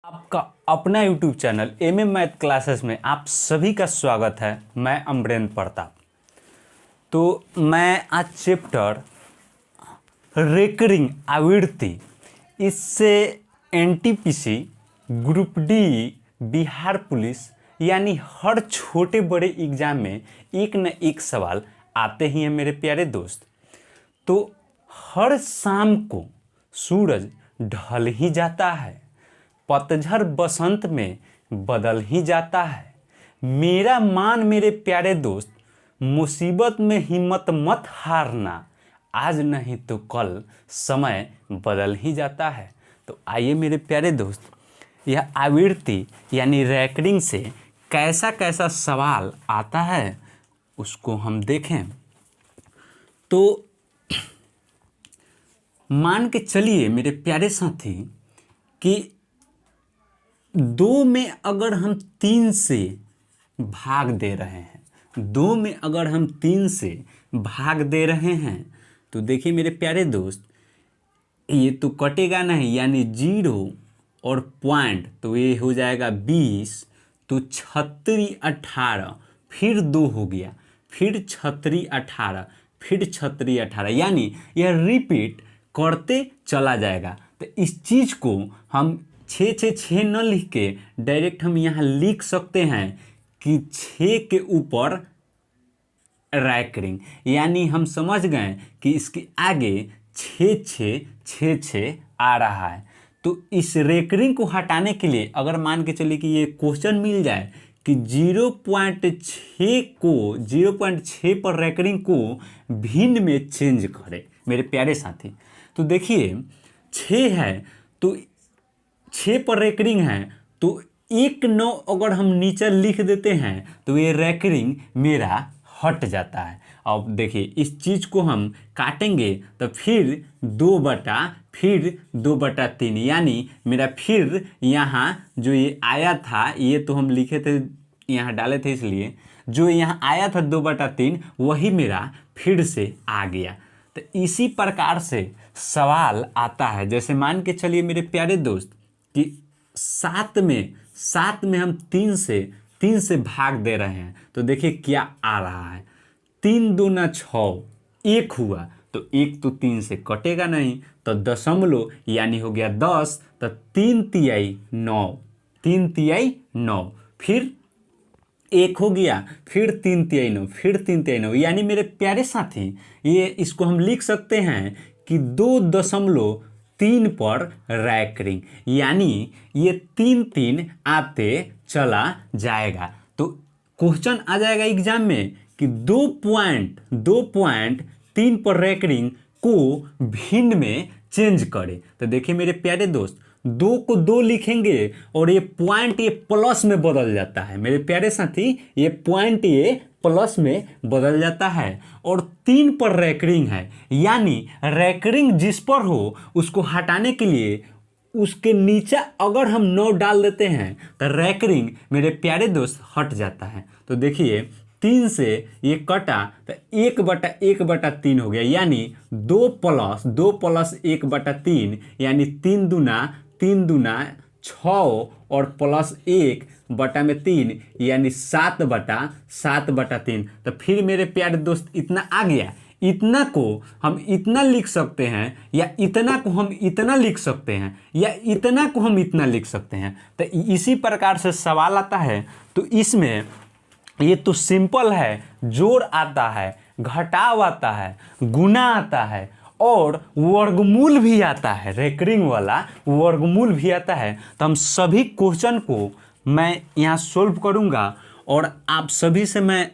आपका अपना YouTube channel MM math classes में आप सभी का स्वागत है। मैं अमरेंद्र प्रताप। तो मैं आज चैप्टर रेकरिंग आवृत्ति इससे NTPC group D Bihar police यानी हर छोटे बड़े एग्जाम में एक न एक सवाल आते ही हैं मेरे प्यारे दोस्त। तो हर शाम को सूरज ढल ही जाता है, पतझड़ बसंत में बदल ही जाता है। मेरा मान मेरे प्यारे दोस्त, मुसीबत में हिम्मत मत हारना, आज नहीं तो कल समय बदल ही जाता है। तो आइए मेरे प्यारे दोस्त, यह आवृत्ति यानी रैकरिंग से कैसा कैसा सवाल आता है उसको हम देखें। तो मान के चलिए मेरे प्यारे साथी कि 2 में अगर हम 3 से भाग दे रहे हैं, 2 में अगर हम 3 से भाग दे रहे हैं तो देखिए मेरे प्यारे दोस्त, ये तो कटेगा नहीं, यानी 0 और पॉइंट, तो ये हो जाएगा 20, तो 36 18, फिर 2 हो गया, फिर 36 18, फिर 36 18, यानी यह रिपीट करते चला जाएगा। तो इस चीज़ को हम 6 6 6 न लिख के डायरेक्ट हम यहाँ लिख सकते हैं कि 6 के ऊपर रैकरिंग, यानी हम समझ गए कि इसके आगे 6 6 6 6 आ रहा है। तो इस रैकरिंग को हटाने के लिए अगर मान के चलिए कि ये क्वेश्चन मिल जाए कि 0.6 को 0.6 पर रैकरिंग को भिन्न में चेंज करें मेरे प्यारे साथी। तो देखिए 6 है तो 6 पर रैकरिंग है, तो 1 9 अगर हम नीचे लिख देते हैं तो ये रैकरिंग मेरा हट जाता है। अब देखिए इस चीज़ को हम काटेंगे तो फिर 2/3, यानी मेरा फिर यहाँ जो ये आया था, ये तो हम लिखे थे यहाँ डाले थे, इसलिए जो यहाँ आया था 2/3 वही मेरा फिर से आ गया। तो इसी प्रकार से सवाल आता है। जैसे मान के चलिए मेरे प्यारे दोस्त कि 7 में हम 3 से भाग दे रहे हैं, तो देखिए क्या आ रहा है। 3 दूना 6, 1 हुआ, तो 1 तो 3 से कटेगा नहीं, तो दशमलव यानी हो गया 10, तो 3 तिहाई 9, 3 तिहाई 9, फिर 1 हो गया, फिर 3 तिहाई 9, फिर 3 तिहाई 9, यानी मेरे प्यारे साथी ये इसको हम लिख सकते हैं कि 2.3 पर रैकरिंग, यानी ये 3 3 आते चला जाएगा। तो क्वेश्चन आ जाएगा एग्जाम में कि 2.3 पर रैकरिंग को भिन्न में चेंज करें। तो देखिए मेरे प्यारे दोस्त, 2 को 2 लिखेंगे और ये पॉइंट ये प्लस में बदल जाता है मेरे प्यारे साथी, ये पॉइंट ये प्लस में बदल जाता है। और 3 पर रैकरिंग है, यानी रैकरिंग जिस पर हो उसको हटाने के लिए उसके नीचे अगर हम 9 डाल देते हैं तो रैकरिंग मेरे प्यारे दोस्त हट जाता है। तो देखिए 3 से ये कटा तो 1/3 हो गया, यानी 2 प्लस 1/3, यानी 3 दूना 6 और प्लस 1/3, यानी 7/3। तो फिर मेरे प्यारे दोस्त इतना आ गया। इतना को हम इतना लिख सकते हैं, या इतना को हम इतना लिख सकते हैं, या इतना को हम इतना लिख सकते हैं। तो इसी प्रकार से सवाल आता है। तो इसमें ये तो सिंपल है, जोड़ आता है, घटाव आता है, गुना आता है और वर्गमूल भी आता है। रैकरिंग वाला वर्गमूल भी आता है। तो हम सभी क्वेश्चन को मैं यहाँ सोल्व करूँगा, और आप सभी से मैं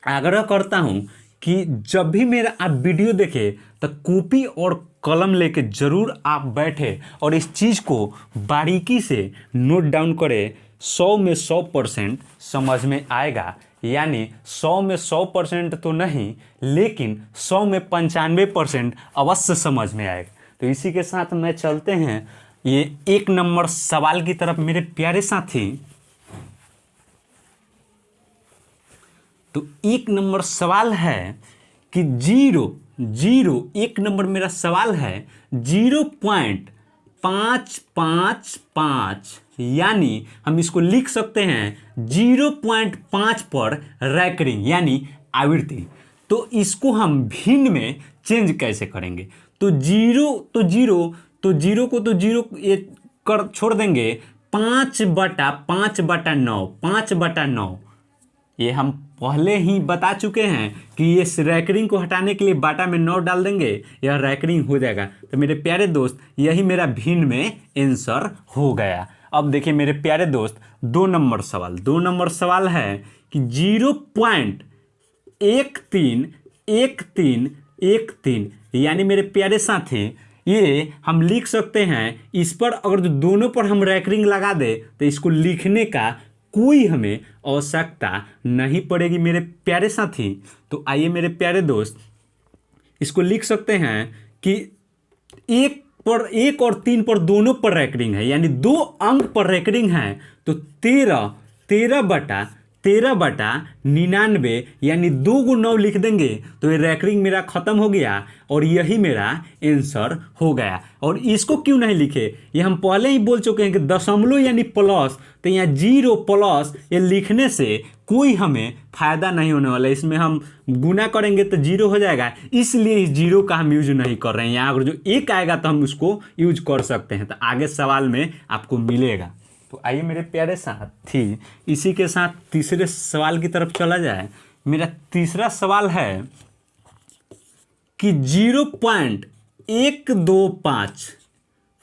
आग्रह करता हूँ कि जब भी मेरा आप वीडियो देखें तो कॉपी और कलम लेके ज़रूर आप बैठे और इस चीज़ को बारीकी से नोट डाउन करें। 100 में 100% समझ में आएगा, यानी 100 में 100% तो नहीं, लेकिन 100 में 95% अवश्य समझ में आएगा। तो इसी के साथ में चलते हैं ये 1 नंबर सवाल की तरफ मेरे प्यारे साथी। तो 1 नंबर सवाल है कि 1 नंबर मेरा सवाल है 0.5 5 5 5, यानी हम इसको लिख सकते हैं 0.5 पर रैकरिंग यानी आवृत्ति। तो इसको हम भिन्न में चेंज कैसे करेंगे? तो जीरो को तो जीरो ये कर छोड़ देंगे, 5/5/9, 5/9 ये हम पहले ही बता चुके हैं कि इस रैकरिंग को हटाने के लिए बाटा में 9 डाल देंगे, यह रैकरिंग हो जाएगा। तो मेरे प्यारे दोस्त यही मेरा भिन्न में आंसर हो गया। अब देखिए मेरे प्यारे दोस्त 2 नंबर सवाल है कि 0.131313, यानी मेरे प्यारे साथी ये हम लिख सकते हैं, इस पर अगर जो दोनों पर हम रैकरिंग लगा दे तो इसको लिखने का कोई हमें आवश्यकता नहीं पड़ेगी मेरे प्यारे साथी। तो आइए मेरे प्यारे दोस्त इसको लिख सकते हैं कि 1 और 3 पर दोनों पर रैकरिंग है, यानी 2 अंक पर रैकरिंग है। तो 13/99, यानी 2 × 9 लिख देंगे तो ये रैकरिंग मेरा खत्म हो गया और यही मेरा आंसर हो गया। और इसको क्यों नहीं लिखे, ये हम पहले ही बोल चुके हैं कि दशमलव यानी प्लस, तो यहाँ 0 प्लस ये लिखने से कोई हमें फायदा नहीं होने वाला। इसमें हम गुना करेंगे तो 0 हो जाएगा, इसलिए इस 0 का हम यूज नहीं कर रहे हैं। यहाँ अगर जो 1 आएगा तो हम उसको यूज कर सकते हैं, तो आगे सवाल में आपको मिलेगा। तो आइए मेरे प्यारे साथी इसी के साथ तीसरे सवाल की तरफ चला जाए। मेरा तीसरा सवाल है कि 0.125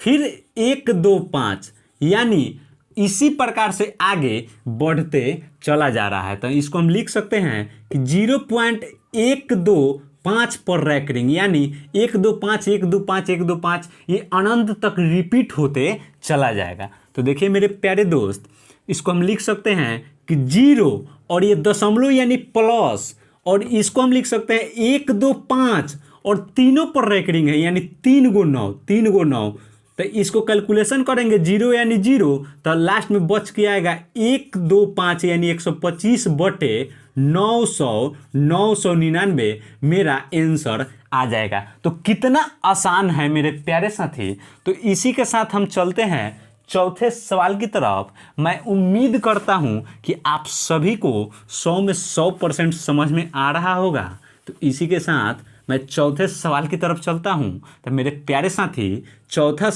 फिर 125, यानी इसी प्रकार से आगे बढ़ते चला जा रहा है। तो इसको हम लिख सकते हैं कि 0.125 पर रैकरिंग, यानी 125 125 125 ये अनंत तक रिपीट होते चला जाएगा। तो देखिए मेरे प्यारे दोस्त इसको हम लिख सकते हैं कि 0 और ये दशमलव यानी प्लस, और इसको हम लिख सकते हैं 125 और तीनों पर रैकरिंग है, यानी 3 × 9। तो इसको कैलकुलेशन करेंगे 0 यानी 0, तो लास्ट में बच के आएगा 125 यानी 125/999 मेरा आंसर आ जाएगा। तो कितना आसान है मेरे प्यारे साथी। तो इसी के साथ हम चलते हैं चौथे सवाल की तरफ। मैं उम्मीद करता हूं कि आप सभी को 100 में 100% समझ में आ रहा होगा। तो इसी के साथ मैं चौथे सवाल की तरफ चलता हूं। तो मेरे प्यारे साथी चौथा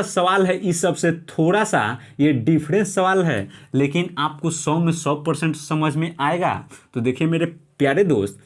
सवाल है इस सबसे थोड़ा सा ये डिफरेंस सवाल है, लेकिन आपको 100 में 100% समझ में आएगा। तो देखिए मेरे प्यारे दोस्त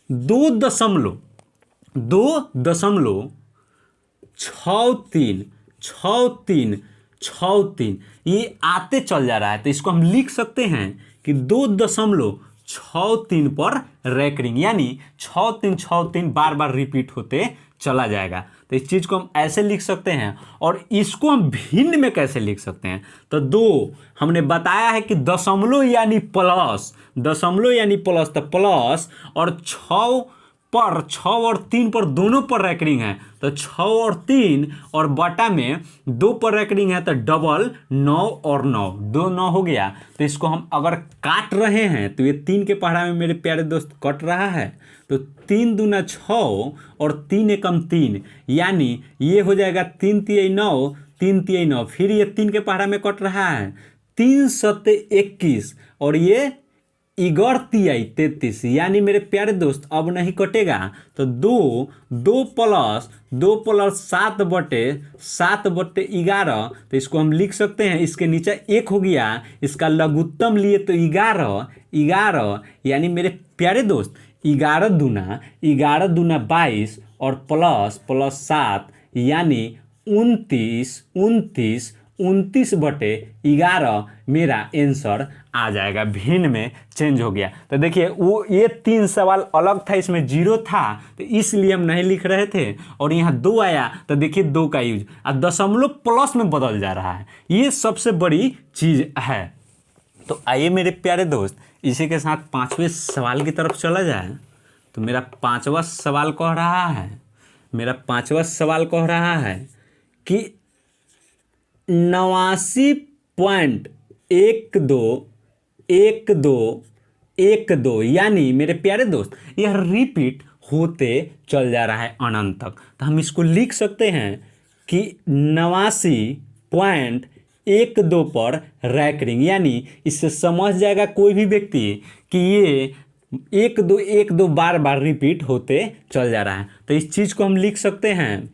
2.63 ये आते चल जा रहा है। तो इसको हम लिख सकते हैं कि 2.63 पर रैकरिंग, यानी 6363 बार बार रिपीट होते चला जाएगा। तो इस चीज़ को हम ऐसे लिख सकते हैं। और इसको हम भिन्न में कैसे लिख सकते हैं? तो 2 हमने बताया है कि दशमलव यानी प्लस, तो प्लस, और 6 और 3 पर दोनों पर रैकरिंग है। तो 6 और 3 और बटा में 2 पर रैकरिंग है, तो डबल 9 और 9, 2 9 हो गया। तो इसको हम अगर काट रहे हैं तो ये 3 के पहाड़ा में मेरे प्यारे दोस्त कट रहा है। तो 3 दूना 6 और 3 एकम 3, यानी ये हो जाएगा 3 तिया 9, 3 तिया 9, फिर ये 3 के पहाड़ा में कट रहा है 3 7 21, और ये 11 33, यानी मेरे प्यारे दोस्त अब नहीं कटेगा। तो 2 प्लस 7/11, तो इसको हम लिख सकते हैं, इसके नीचे 1 हो गया, इसका लघुत्तम लिए तो 11, यानी मेरे प्यारे दोस्त 11 दूना 22 और प्लस 7, यानी 29/11 मेरा आंसर आ जाएगा। भिन्न में चेंज हो गया। तो देखिए वो ये 3 सवाल अलग था, इसमें 0 था तो इसलिए हम नहीं लिख रहे थे, और यहाँ 2 आया तो देखिए 2 का यूज, और दशमलव प्लस में बदल जा रहा है। ये सबसे बड़ी चीज़ है। तो आइए मेरे प्यारे दोस्त इसी के साथ 5वें सवाल की तरफ चला जाए। तो मेरा 5वां सवाल कह रहा है कि 89.1212, यानी मेरे प्यारे दोस्त यह रिपीट होते चल जा रहा है अनंत तक। तो हम इसको लिख सकते हैं कि 89.12 पर रैंक रिंग, यानी इससे समझ जाएगा कोई भी व्यक्ति कि ये 1 2 बार बार रिपीट होते चल जा रहा है। तो इस चीज़ को हम लिख सकते हैं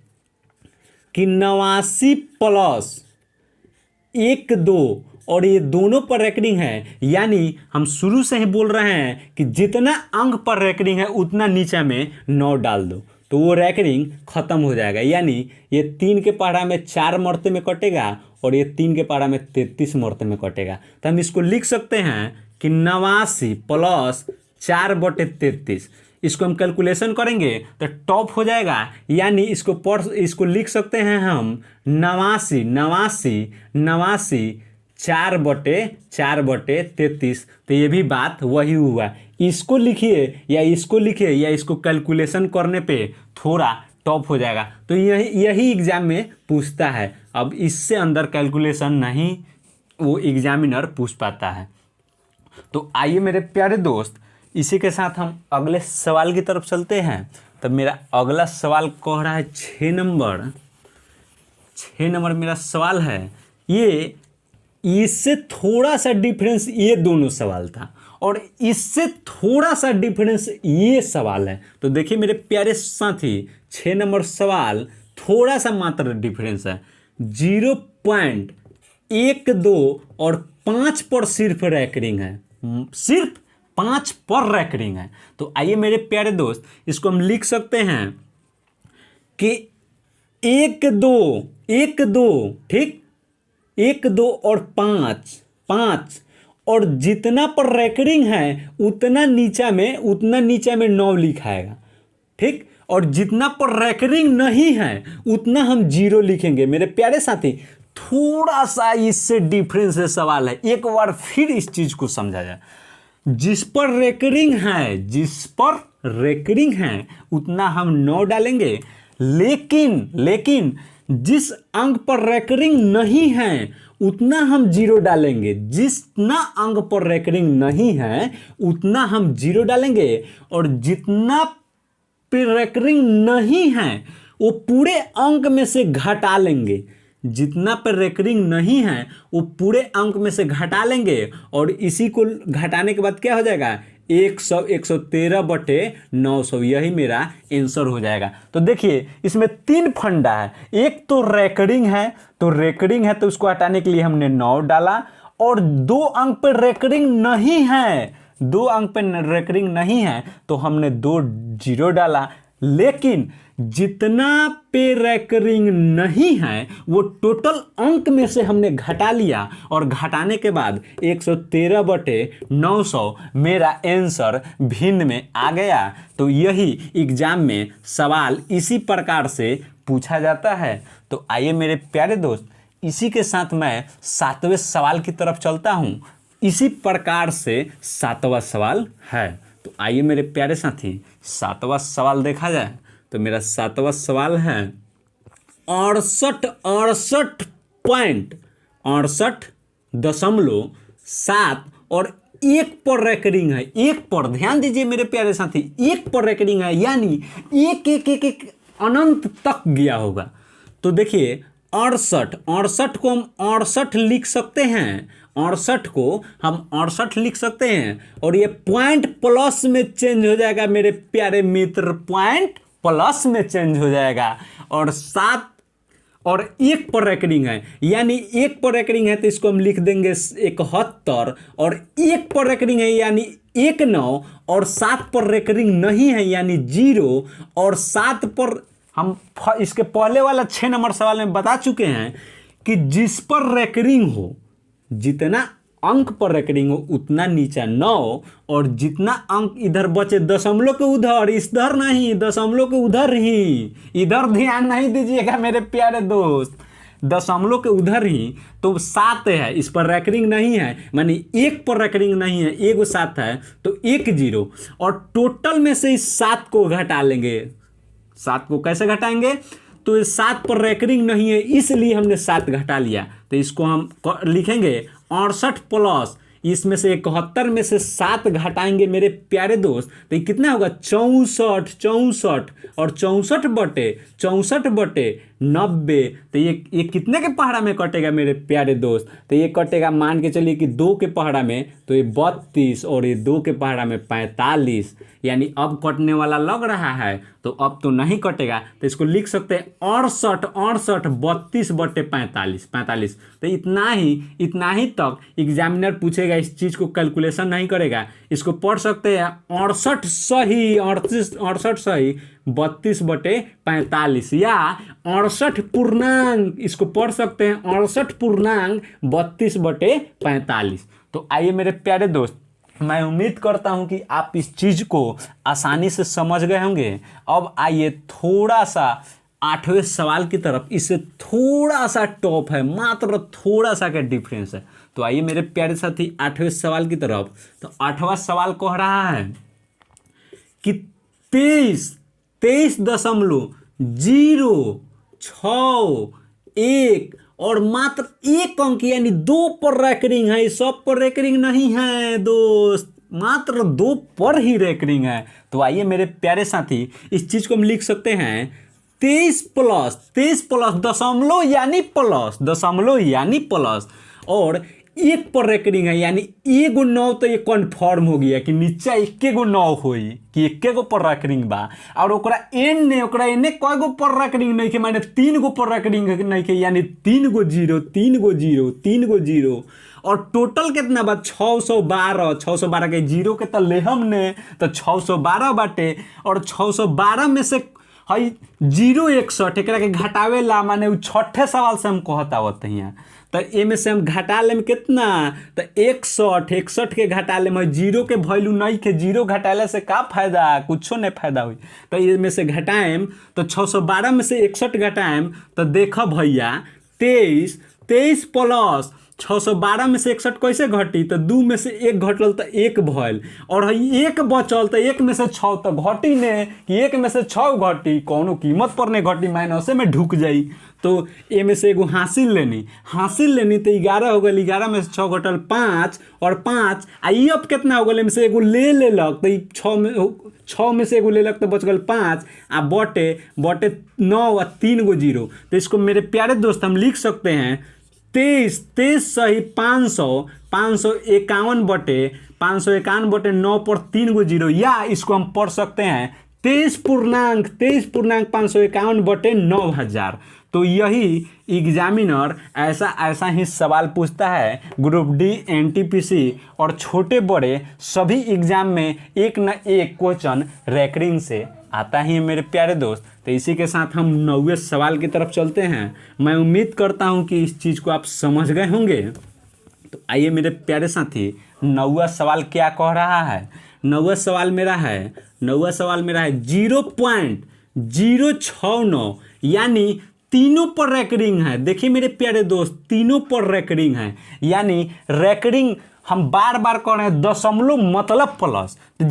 कि 89+1 2 और ये दोनों पर रैंक रिंग है, यानी हम शुरू से ही बोल रहे हैं कि जितना अंक पर रैंक रिंग है उतना नीचे में 9 डाल दो, तो वो रैंक रिंग खत्म हो जाएगा। यानी ये 3 के पहाड़ा में 4 मरते में कटेगा और ये 3 के पहाड़ा में 33 मरते में कटेगा। तो हम इसको लिख सकते हैं कि 89+4/33। इसको हम कैलकुलेशन करेंगे तो टॉप हो जाएगा, यानी इसको लिख सकते हैं हम 89 4/33। तो ये भी बात वही हुआ। इसको लिखिए या इसको कैलकुलेशन करने पे थोड़ा टॉप हो जाएगा। तो यही एग्जाम में पूछता है। अब इससे अंदर कैलकुलेशन नहीं वो एग्जामिनर पूछ पाता है। तो आइए मेरे प्यारे दोस्त, इसी के साथ हम अगले सवाल की तरफ चलते हैं। तब मेरा अगला सवाल कह रहा है 6 नंबर मेरा सवाल है। ये इससे थोड़ा सा डिफरेंस ये दोनों सवाल था और इससे थोड़ा सा डिफरेंस ये सवाल है। तो देखिए मेरे प्यारे साथी, 6 नंबर सवाल थोड़ा सा मात्र डिफरेंस है, 0.12 और 5 पर सिर्फ रैंक रिंग है, सिर्फ 5 पर रैंक रिंग है। तो आइए मेरे प्यारे दोस्त, इसको हम लिख सकते हैं कि 1 2 ठीक, 1 2 और 5 और जितना पर रैंक रिंग है उतना नीचा में 9 लिखाएगा, ठीक। और जितना पर रैंक रिंग नहीं है उतना हम 0 लिखेंगे। मेरे प्यारे साथी, थोड़ा सा इससे डिफरेंस है सवाल है, एक बार फिर इस चीज को समझा जाए। जिस पर रैंक रिंग है उतना हम 9 डालेंगे, लेकिन जिस अंक पर रैंक रिंग नहीं है उतना हम 0 डालेंगे। जितना अंक पर रैंक रिंग नहीं है उतना हम 0 डालेंगे और जितना पे रैंक रिंग नहीं है वो पूरे अंक में से घटा लेंगे। जितना पर रैंक रिंग नहीं है वो पूरे अंक में से घटा लेंगे और इसी को घटाने के बाद क्या हो जाएगा, 113/900। यही मेरा आंसर हो जाएगा। तो देखिए इसमें 3 फंडा है। एक तो रैंक रिंग है तो उसको हटाने के लिए हमने 9 डाला, और 2 अंक पर रैंक रिंग नहीं है तो हमने 2 0 डाला। लेकिन जितना पे रैंक रिंग नहीं है वो टोटल अंक में से हमने घटा लिया और घटाने के बाद 113/900 मेरा आंसर भिन्न में आ गया। तो यही एग्जाम में सवाल इसी प्रकार से पूछा जाता है। तो आइए मेरे प्यारे दोस्त, इसी के साथ मैं 7वें सवाल की तरफ चलता हूँ। इसी प्रकार से 7वां सवाल है। तो आइए मेरे प्यारे साथी, 7वां सवाल देखा जाए तो मेरा 7वां सवाल है 68.68.7 और 1 पर रैंक रिंग है। 1 पर, ध्यान दीजिए मेरे प्यारे साथी, 1 पर रैंक रिंग है, यानी एक अनंत तक गया होगा। तो देखिए 68 को हम 68 लिख सकते हैं, 68 को हम 68 लिख सकते हैं और ये पॉइंट प्लस में चेंज हो जाएगा मेरे प्यारे मित्र, पॉइंट प्लस में चेंज हो जाएगा। और 7 और 1 पर रैंक रिंग है, यानी 1 पर रैंक रिंग है तो इसको हम लिख देंगे 71, और 1 पर रैंक रिंग है यानी 19, और 7 पर रैंक रिंग नहीं है यानी 0, और 7 पर हम इसके पहले वाला 6 नंबर सवाल में बता चुके हैं कि जिस पर रैंक रिंग हो, जितना अंक पर रैंक रिंग हो उतना नीचा 9, और जितना अंक इधर बचे दशमलव के उधर, इधर नहीं, दशमलव के उधर ही, इधर ध्यान नहीं दीजिएगा मेरे प्यारे दोस्त, दशमलव के उधर ही। तो 7 है, इस पर रैंक रिंग नहीं है, मानी 1 पर रैंक रिंग नहीं है, 1 7 है तो 1 0, और टोटल में से इस 7 को घटा लेंगे। 7 को कैसे घटाएंगे, तो 7 पर रैंक रिंग नहीं है इसलिए हमने 7 घटा लिया। तो इसको हम लिखेंगे 68 प्लस इसमें से 71 में से 7 घटाएंगे मेरे प्यारे दोस्त, तो ये कितना होगा 64, 64 और 64/64/90। तो ये कितने के पहाड़ा में कटेगा मेरे प्यारे दोस्त? तो ये कटेगा, मान के चलिए कि 2 के पहाड़ा में, तो ये 32 और ये 2 के पहाड़ा में 45, यानी अब कटने वाला लग रहा है, तो अब तो नहीं कटेगा। तो इसको लिख सकते हैं 68, 68 32/45, 45। तो इतना ही तक एग्जामिनर पूछेगा, इस चीज़ को कैलकुलेशन नहीं करेगा। इसको पढ़ सकते हैं 68 सही 68 सही 32/45, या 68 पूर्णांक, इसको पढ़ सकते हैं 68 पूर्णांक 32/45। तो आइए मेरे प्यारे दोस्त, मैं उम्मीद करता हूं कि आप इस चीज़ को आसानी से समझ गए होंगे। अब आइए थोड़ा सा 8वें सवाल की तरफ, इससे थोड़ा सा टॉप है, मात्र थोड़ा सा का डिफरेंस है। तो आइए मेरे प्यारे साथी 8वें सवाल की तरफ। तो 8वां सवाल कह रहा है कि 23.06 और मात्र 1 अंक यानी 2 पर रैंकिंग है। सब पर रैंकिंग नहीं है दोस्त, मात्र 2 पर ही रैंकिंग है। तो आइए मेरे प्यारे साथी, इस चीज को हम लिख सकते हैं 23 प्लस दशमलव यानी प्लस और 1 पर रैंकिंग है, यानी 1 9। तो ये कन्फर्म हो गया कि नीचा 1 9 होई कि 1 पर रैंकिंग बा, और ओकरा एने कय गो पर रैंकिंग नहीं के, माने 3 गो पर रैंकिंग नहीं के, यानी 3 गो जीरो। और टोटल कितना बा 612 के जीरो के तो लेहम ने, तो 612 बाटे, और 612 में से हई 061 एकरा के घटावे ला, माने उ 6ठे सवाल से हम कहत आवत हियां। तो ए में से हम घटा लेम कितना, तो 61 के घटा लेम, जीरो के वैल्यू नहीं के, जीरो घटाले से का फायदा, कुछो नहीं फायदा हुई। तो ए में से घटाएम, तो 612 में से 61 घटाएम, तो देखो भैया 23 प्लस 612 में से 61 कैसे घटी, तो 2 में से 1 घटल तो 1 भइल, और 1 बचल तो 1 में से 6 तो घटी ने कि 1 में से 6 घटी, कोनो कीमत पर नहीं घटी, माइनसे में ढुक जाई। तो ए में से एगो हासिल लेनी तो 11 हो गई, 11 में से 6 घटल 5 और 5, आ ई अब कितना हो गई, में से एगो ले लेलक, तो 6 में से एगो लेलक तो बच गल 5, आ बटे 9 और 3 गो जीरो। तो इसको मेरे प्यारे दोस्त हम लिख सकते हैं 23 सही 551/9 पर 3 गो जीरो, या इसको हम पढ़ सकते हैं 23 पूर्णांक 551/9000। तो यही एग्जामिनर ऐसा ही सवाल पूछता है ग्रुप डी, एनटीपीसी और छोटे बड़े सभी एग्जाम में एक न एक क्वेश्चन रैंकिंग से आता ही है मेरे प्यारे दोस्त। तो इसी के साथ हम 9वें सवाल की तरफ चलते हैं। मैं उम्मीद करता हूं कि इस चीज़ को आप समझ गए होंगे। तो आइए मेरे प्यारे साथी, 9वां सवाल क्या कह रहा है। 9वां सवाल मेरा है 0.069, यानी तीनों पर रैंकिंग है। देखिए मेरे प्यारे दोस्त, तीनों पर रैंकिंग है, यानी रैंकिंग हम बार बार कर रहे हैं, दशमलव मतलब प्लस, तो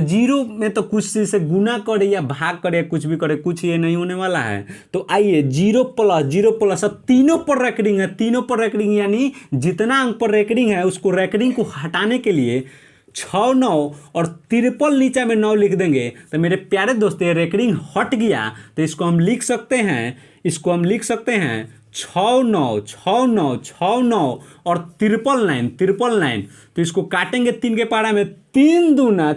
जीरो में तो कुछ से गुना करे या भाग करे, कुछ भी करे, कुछ ये नहीं होने वाला है। तो आइए 0 प्लस अब तीनों पर रैंकिंग है, तीनों पर रैंकिंग, यानी जितना अंक पर रैंकिंग है उसको रैंकिंग को हटाने के लिए 6 9 और ट्रिपल नीचे में 9 लिख देंगे। तो मेरे प्यारे दोस्त ये रैंकिंग हट गया, तो इसको हम लिख सकते हैं 6 9 और 999। तो इसको काटेंगे 3 के पारा में, 3 दूना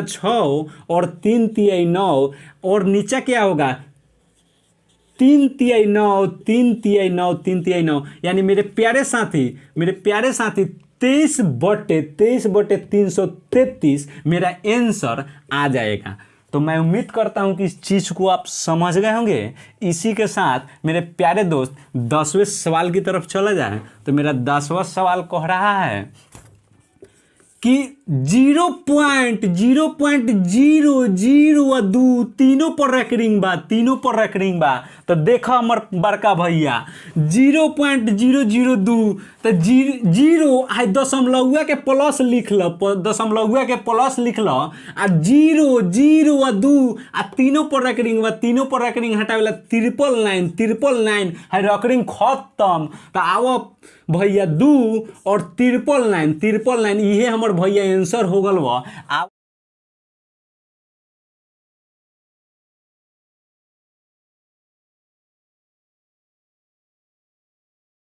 6 और 3 तिहाई 9, और नीचे क्या होगा 3 तिहाई 9, यानी मेरे प्यारे साथी 23/333 मेरा आंसर आ जाएगा। तो मैं उम्मीद करता हूं कि इस चीज़ को आप समझ गए होंगे। इसी के साथ मेरे प्यारे दोस्त 10वें सवाल की तरफ चला जाए। तो मेरा 10वां सवाल कह रहा है कि 0.002 तीनों पर रेकरिंग बा, तीनों पर रेकरिंग बा। तो देखा हमर बड़का भैया 0.002 तो जीरो आ दशमलव के प्लस लिख ल, दशमलव के प्लस लिख ल आ 0.002 आ तीनों पर रेकरिंग बा, तीनों पर रेकरिंग हटावेला 999 है रेकरिंग खत्म। तो आओ भैया 2 और 999 इहे हमर भैया आंसर हो गल बा।